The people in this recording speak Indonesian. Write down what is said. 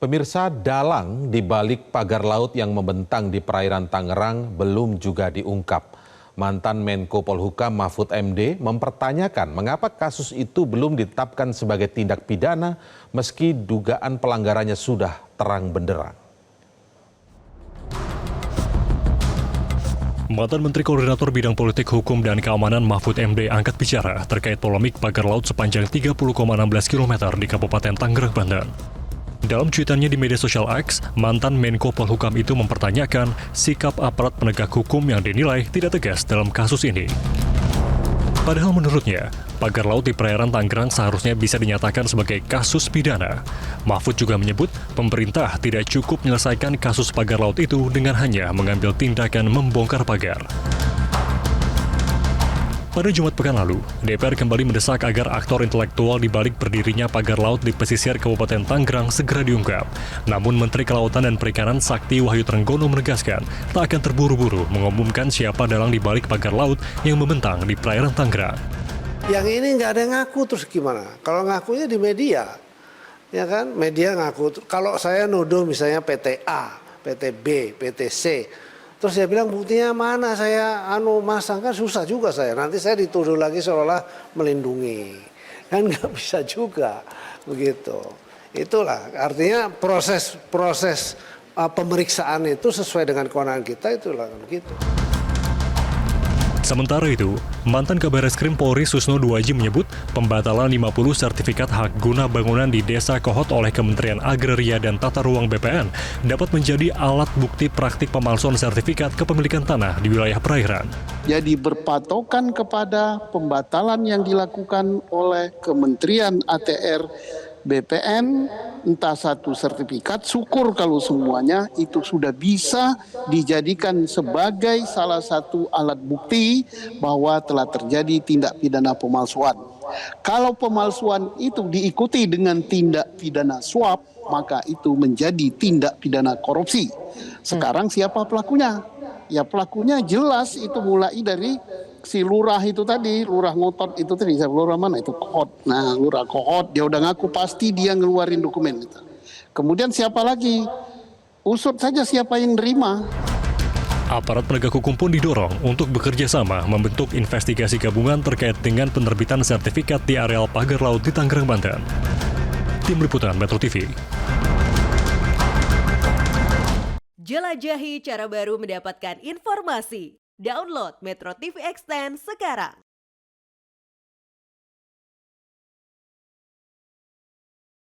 Pemirsa, dalang di balik pagar laut yang membentang di perairan Tangerang belum juga diungkap. Mantan Menko Polhukam Mahfud MD mempertanyakan mengapa kasus itu belum ditetapkan sebagai tindak pidana meski dugaan pelanggarannya sudah terang benderang. Mantan Menteri Koordinator Bidang Politik, Hukum, dan Keamanan Mahfud MD angkat bicara terkait polemik pagar laut sepanjang 30,16 km di Kabupaten Tangerang, Banten. Dalam cuitannya di media sosial X, mantan Menko Polhukam itu mempertanyakan sikap aparat penegak hukum yang dinilai tidak tegas dalam kasus ini. Padahal menurutnya, pagar laut di perairan Tangerang seharusnya bisa dinyatakan sebagai kasus pidana. Mahfud juga menyebut pemerintah tidak cukup menyelesaikan kasus pagar laut itu dengan hanya mengambil tindakan membongkar pagar. Pada Jumat pekan lalu, DPR kembali mendesak agar aktor intelektual di balik berdirinya pagar laut di pesisir Kabupaten Tangerang segera diungkap. Namun Menteri Kelautan dan Perikanan Sakti Wahyu Trenggono menegaskan tak akan terburu-buru mengumumkan siapa dalang di balik pagar laut yang membentang di perairan Tangerang. Yang ini nggak ada yang ngaku, terus gimana? Kalau ngakunya di media, ya kan? Media ngaku. Kalau saya nuduh misalnya PT A, PT B, PT C, terus saya bilang buktinya mana, saya masang, kan susah juga saya. Nanti saya dituduh lagi seolah-olah melindungi. Kan nggak bisa juga begitu. Itulah artinya proses pemeriksaan itu sesuai dengan kewenangan kita, itulah begitu. Sementara itu, mantan Kabareskrim Polri Susno Duaji menyebut pembatalan 50 sertifikat hak guna bangunan di Desa Kohot oleh Kementerian Agraria dan Tata Ruang BPN dapat menjadi alat bukti praktik pemalsuan sertifikat kepemilikan tanah di wilayah perairan. Jadi berpatokan kepada pembatalan yang dilakukan oleh Kementerian ATR BPN, entah satu sertifikat, syukur kalau semuanya itu sudah bisa dijadikan sebagai salah satu alat bukti bahwa telah terjadi tindak pidana pemalsuan. Kalau pemalsuan itu diikuti dengan tindak pidana suap, maka itu menjadi tindak pidana korupsi. Sekarang siapa pelakunya? Ya pelakunya jelas itu mulai dari si lurah itu tadi, lurah ngotot itu tadi, lurah mana itu Kohot. Nah, lurah Kohot dia udah ngaku pasti dia ngeluarin dokumen itu. Kemudian siapa lagi? Usut saja siapa yang nerima. Aparat penegak hukum pun didorong untuk bekerja sama membentuk investigasi gabungan terkait dengan penerbitan sertifikat di areal pagar laut di Tangerang, Banten. Tim Liputan Metro TV. Jelajahi cara baru mendapatkan informasi. Download Metro TV Extend sekarang.